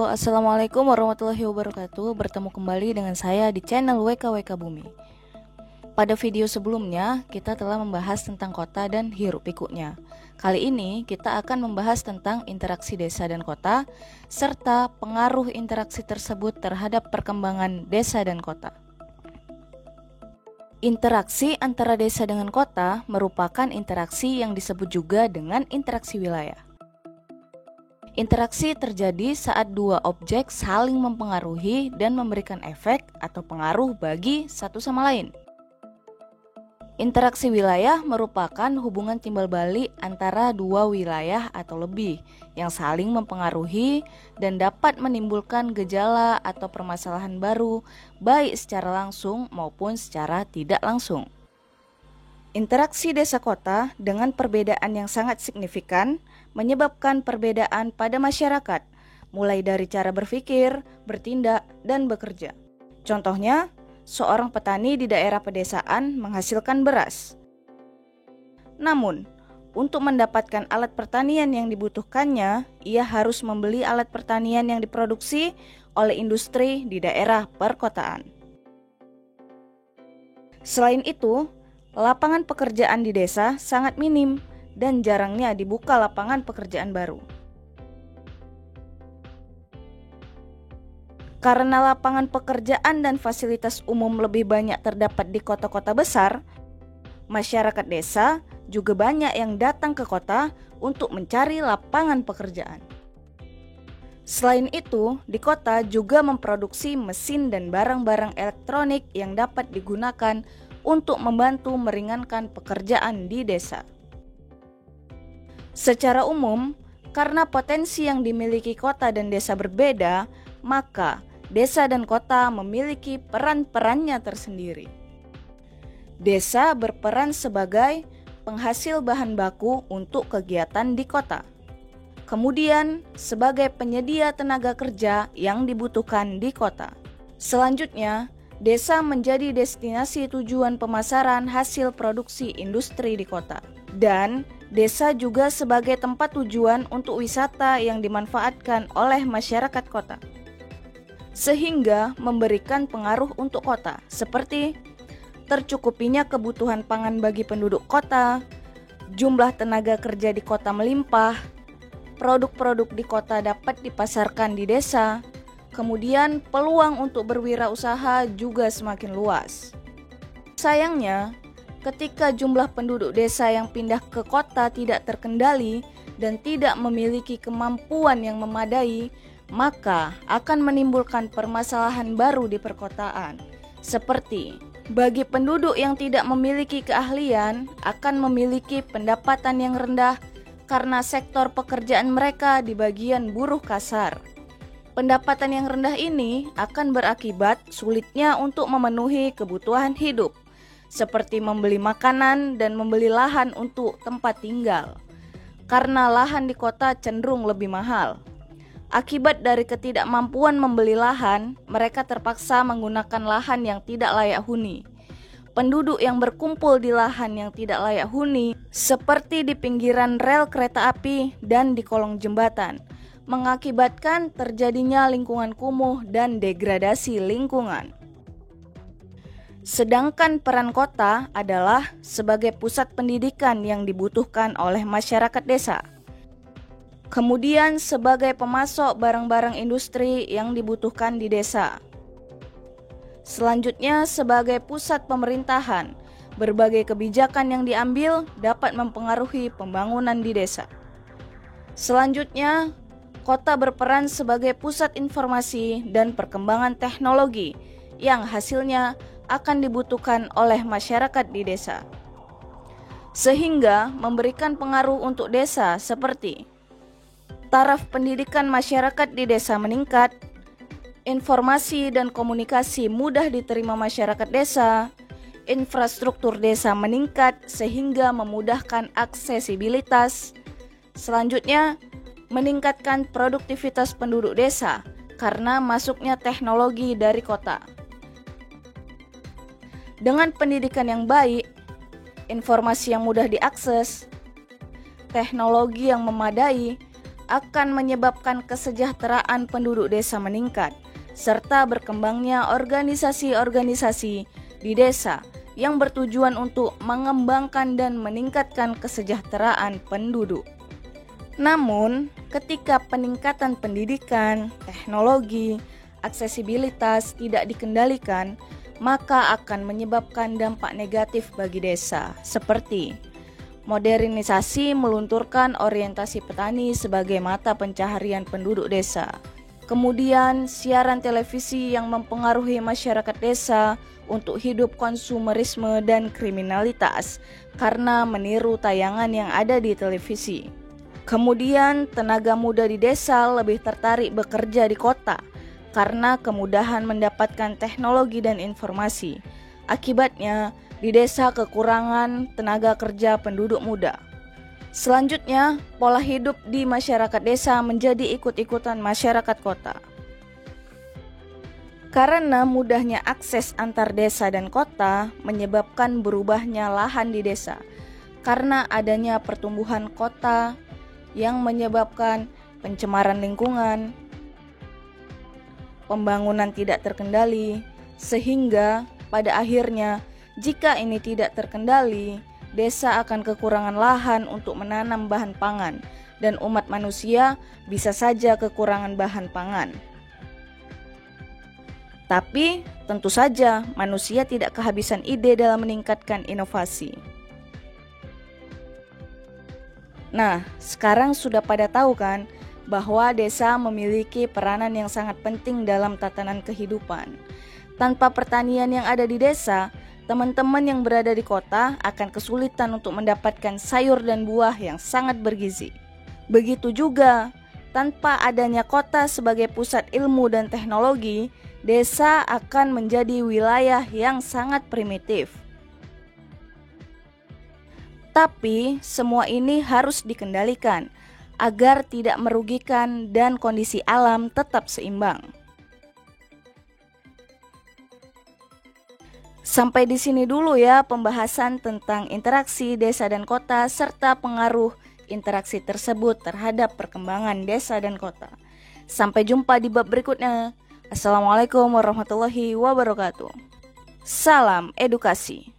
Assalamualaikum warahmatullahi wabarakatuh. Bertemu kembali dengan saya di channel WKWK Bumi. Pada video sebelumnya, kita telah membahas tentang kota dan hiruk pikuknya. Kali ini, kita akan membahas tentang interaksi desa dan kota, serta pengaruh interaksi tersebut terhadap perkembangan desa dan kota. Interaksi antara desa dengan kota merupakan interaksi yang disebut juga dengan interaksi wilayah. Interaksi terjadi saat dua objek saling mempengaruhi dan memberikan efek atau pengaruh bagi satu sama lain. Interaksi wilayah merupakan hubungan timbal balik antara dua wilayah atau lebih yang saling mempengaruhi dan dapat menimbulkan gejala atau permasalahan baru baik secara langsung maupun secara tidak langsung. Interaksi desa kota dengan perbedaan yang sangat signifikan menyebabkan perbedaan pada masyarakat, mulai dari cara berpikir, bertindak, dan bekerja. Contohnya, seorang petani di daerah pedesaan menghasilkan beras. Namun, untuk mendapatkan alat pertanian yang dibutuhkannya, ia harus membeli alat pertanian yang diproduksi oleh industri di daerah perkotaan. Selain itu, lapangan pekerjaan di desa sangat minim dan jarangnya dibuka lapangan pekerjaan baru. Karena lapangan pekerjaan dan fasilitas umum lebih banyak terdapat di kota-kota besar, masyarakat desa juga banyak yang datang ke kota untuk mencari lapangan pekerjaan. Selain itu, di kota juga memproduksi mesin dan barang-barang elektronik yang dapat digunakan untuk membantu meringankan pekerjaan di desa. Secara umum, karena potensi yang dimiliki kota dan desa berbeda, maka desa dan kota memiliki peran-perannya tersendiri. Desa berperan sebagai penghasil bahan baku untuk kegiatan di kota. Kemudian, sebagai penyedia tenaga kerja yang dibutuhkan di kota. Selanjutnya, desa menjadi destinasi tujuan pemasaran hasil produksi industri di kota. Dan desa juga sebagai tempat tujuan untuk wisata yang dimanfaatkan oleh masyarakat kota, sehingga memberikan pengaruh untuk kota, seperti tercukupinya kebutuhan pangan bagi penduduk kota, jumlah tenaga kerja di kota melimpah, produk-produk di kota dapat dipasarkan di desa, kemudian peluang untuk berwirausaha juga semakin luas. Sayangnya, ketika jumlah penduduk desa yang pindah ke kota tidak terkendali dan tidak memiliki kemampuan yang memadai, maka akan menimbulkan permasalahan baru di perkotaan. Seperti, bagi penduduk yang tidak memiliki keahlian akan memiliki pendapatan yang rendah karena sektor pekerjaan mereka di bagian buruh kasar. Pendapatan yang rendah ini akan berakibat sulitnya untuk memenuhi kebutuhan hidup, seperti membeli makanan dan membeli lahan untuk tempat tinggal, karena lahan di kota cenderung lebih mahal. Akibat dari ketidakmampuan membeli lahan, mereka terpaksa menggunakan lahan yang tidak layak huni. Penduduk yang berkumpul di lahan yang tidak layak huni, seperti di pinggiran rel kereta api dan di kolong jembatan, mengakibatkan terjadinya lingkungan kumuh dan degradasi lingkungan. Sedangkan peran kota adalah sebagai pusat pendidikan yang dibutuhkan oleh masyarakat desa. Kemudian sebagai pemasok barang-barang industri yang dibutuhkan di desa. Selanjutnya sebagai pusat pemerintahan, berbagai kebijakan yang diambil dapat mempengaruhi pembangunan di desa. Selanjutnya, kota berperan sebagai pusat informasi dan perkembangan teknologi yang hasilnya akan dibutuhkan oleh masyarakat di desa. Sehingga memberikan pengaruh untuk desa seperti taraf pendidikan masyarakat di desa meningkat, informasi dan komunikasi mudah diterima masyarakat desa, infrastruktur desa meningkat sehingga memudahkan aksesibilitas. Selanjutnya, meningkatkan produktivitas penduduk desa karena masuknya teknologi dari kota. Dengan pendidikan yang baik, informasi yang mudah diakses, teknologi yang memadai, akan menyebabkan kesejahteraan penduduk desa meningkat, serta berkembangnya organisasi-organisasi di desa yang bertujuan untuk mengembangkan dan meningkatkan kesejahteraan penduduk. Namun, ketika peningkatan pendidikan, teknologi, aksesibilitas tidak dikendalikan, maka akan menyebabkan dampak negatif bagi desa, seperti modernisasi melunturkan orientasi petani sebagai mata pencaharian penduduk desa. Kemudian, siaran televisi yang mempengaruhi masyarakat desa untuk hidup konsumerisme dan kriminalitas karena meniru tayangan yang ada di televisi. Kemudian, tenaga muda di desa lebih tertarik bekerja di kota karena kemudahan mendapatkan teknologi dan informasi. Akibatnya, di desa kekurangan tenaga kerja penduduk muda. Selanjutnya, pola hidup di masyarakat desa menjadi ikut-ikutan masyarakat kota. Karena mudahnya akses antar desa dan kota menyebabkan berubahnya lahan di desa. Karena adanya pertumbuhan kota yang menyebabkan pencemaran lingkungan, pembangunan tidak terkendali, sehingga pada akhirnya jika ini tidak terkendali, desa akan kekurangan lahan untuk menanam bahan pangan dan umat manusia bisa saja kekurangan bahan pangan. Tapi tentu saja manusia tidak kehabisan ide dalam meningkatkan inovasi. Nah, sekarang sudah pada tahu kan bahwa desa memiliki peranan yang sangat penting dalam tatanan kehidupan. Tanpa pertanian yang ada di desa, teman-teman yang berada di kota akan kesulitan untuk mendapatkan sayur dan buah yang sangat bergizi. Begitu juga, tanpa adanya kota sebagai pusat ilmu dan teknologi, desa akan menjadi wilayah yang sangat primitif. Tapi semua ini harus dikendalikan agar tidak merugikan dan kondisi alam tetap seimbang. Sampai di sini dulu ya pembahasan tentang interaksi desa dan kota serta pengaruh interaksi tersebut terhadap perkembangan desa dan kota. Sampai jumpa di bab berikutnya. Assalamualaikum warahmatullahi wabarakatuh. Salam edukasi.